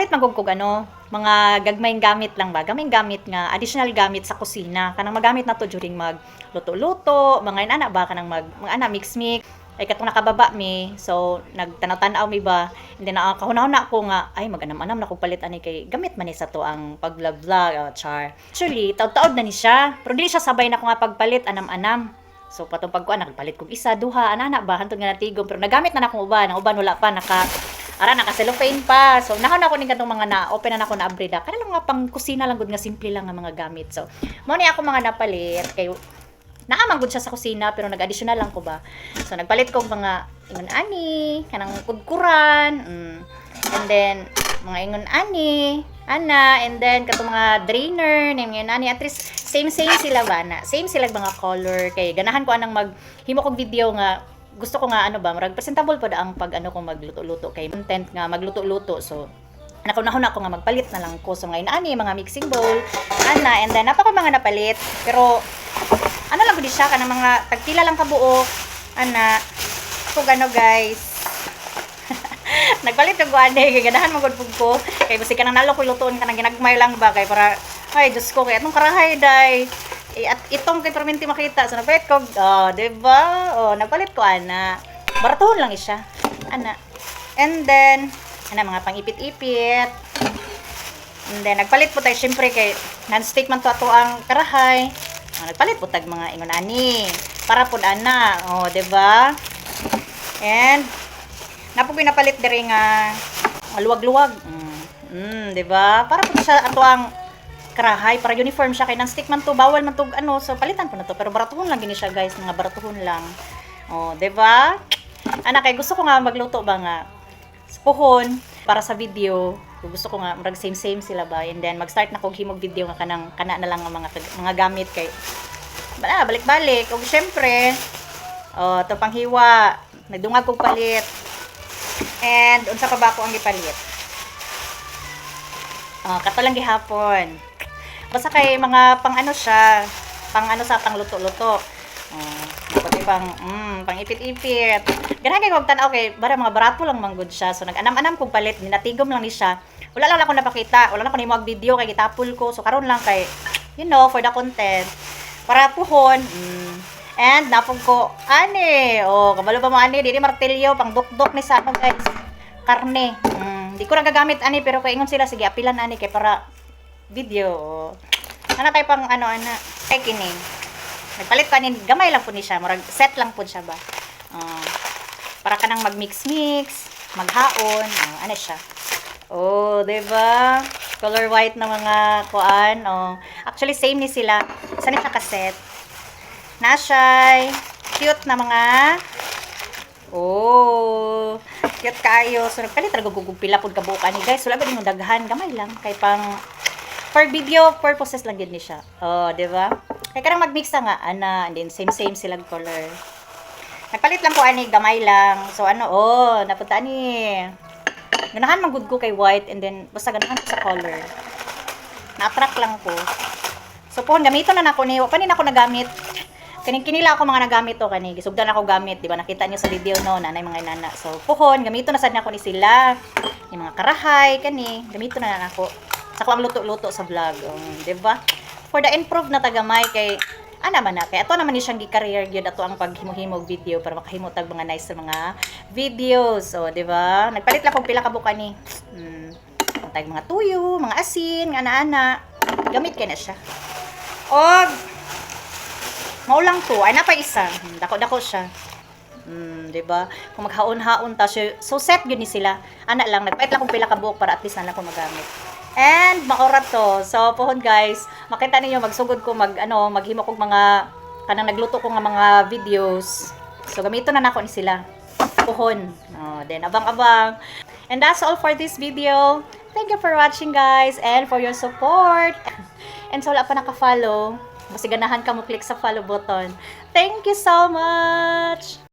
nagpalit magug kog mga gagmayng gamit lang ba, gamay gamit nga additional gamit sa kusina kanang magamit nato during magluto-luto, mga inana ba kanang mga ana mix-mix ay katong nakababa mi, so nagtanaw-tanaw mi ba, and then kahunahuna ko nga ay mag-anam-anam na kog palit ani kay gamit man ni sa to ang pag-vlog char. Actually taud-taud na ni siya, pero dili siya sabay na ko nga pagpalit anam-anam. So patong pagkuan nagpalit kog isa duha ana ba hantod nga natigom, pero nagamit na akong uban, ang uban wala pa naka cellophane pa. So nahon ako ning katong mga na open na ako na abrida. Kana lang nga pang kusina lang gud nga simple lang nga mga gamit. So mo ni ako mga napalit kay naamang gud siya sa kusina pero nag-additional lang ko ba. So nagpalit ko mga ingon ani, kanang kudkuran, and then mga ingon ani, ana, and then katong mga drainer, name nga ani, at least same sila ba na. Same sila mga color kay ganahan ko anang maghimo kog video nga gusto ko nga marag presentable pa ang pag ko magluto-luto kay content nga magluto-luto. So nakunahon ako nga magpalit na lang ko. So ngayon ani mga mixing bowl, ana, and then napaka mga napalit pero ano lang gud siya kanang mga tagpila lang kabuok ana ko guys. Nagpalit og ani kay ganahan magud pug ko kay basi kanang nalo ko lutuon kanang ginagmay lang ba kay para ay Diyos ko kay atong karahay day at itong kay perminti makita so nagpalit ko diba nagpalit ko ana baratuhon lang siya ana, and then ana mga pangipit-ipit, and then nagpalit po tayo syempre kay non-stick man to ato ang karahay. Nagpalit po tag mga ingon ani para pud ana diba, and napo napalit diri nga luwag-luwag diba para pud siya ato ang karahay para uniform siya kay nang stick man to bawal man to so palitan po na to pero baratuhon lang gini siya guys, mga baratuhon lang diba ana kay gusto ko nga magluto ba nga puhon para sa video. Gusto ko nga murag same sila ba, and then mag-start na kog himog video nga kana na lang ang mga gamit kay balik-balik og syempre to panghiwa nagdungag kog palit, and unsa pa ba ako ang gipalit kato lang gihapon basta kay mga pang siya sa pangluto-luto pati pang ipit-ipit ganahan kay kog tan-aw kay bara mga barato lang manggod siya. So nag-anam-anam kog palit ginatigom lang ni siya, wala lang ako napakita, wala lang ako nimo video kay gitapol ko, so karon lang kay for the content para puhon. And napog ko ani kabalo ba mo ani dili martilyo pang dukdok ni sa guys karne. Di ko na gagamit ani pero kay ingon sila sige apilan ani kay para video ana kay pang ana kay kini nagpalit pa ni gamay lang po ni siya, murag set lang po siya ba para kanang mag-mix maghaon ano siya diba color white na mga kuan actually same ni sila isa ni siya kaset na siya cute na mga cute kayo. So nagpalit ra gugug pila pud kabuok ani guys, wala gud mo daghan gamay lang kay pang for video purposes lang gid ni siya diba kay karang mag-mix nga ana, and then same silang color. Nagpalit lang po ani gamay lang. So napunta ni ganahan man gud ko kay white, and then basta ganahan ko sa color. Na-attract lang ko. So pohon gamito na nako ni wa pa ni nako nagamit. Kinila ako mga nagamit kani gisugdan ako gamit, di ba nakita niyo sa video nanay mga inana. So pohon gamito na sad nako ni sila. Yung mga karahay kani gamito na nako. Sa ko ang luto-luto sa vlog, di ba? For the improve na tagamay kay ana man na kay ato naman ni siyang gi-career gyud ato ang paghimo-himog video para makahimo tag mga nice sa mga videos. Di ba? Nagpalit lang kog pila ka buka ni tag mga tuyo, mga asin, ana-ana. Gamit kay na siya. Og mao lang to, ay napay isa. Dako-dako siya. Di ba? Kung maghaon-haon ta so set gyud ni sila. Ana lang nagpalit lang kog pila ka buok para at least na lang ko magamit. And maorat to. So pohon guys, makita ninyo magsugod ko maghimo kog mga kanang nagluto ko nga mga videos. So gamito na nako ni sila. Pohon. Then abang-abang. And that's all for this video. Thank you for watching guys and for your support. And so wala pa naka-follow, basta ganahan ka mo click sa follow button. Thank you so much.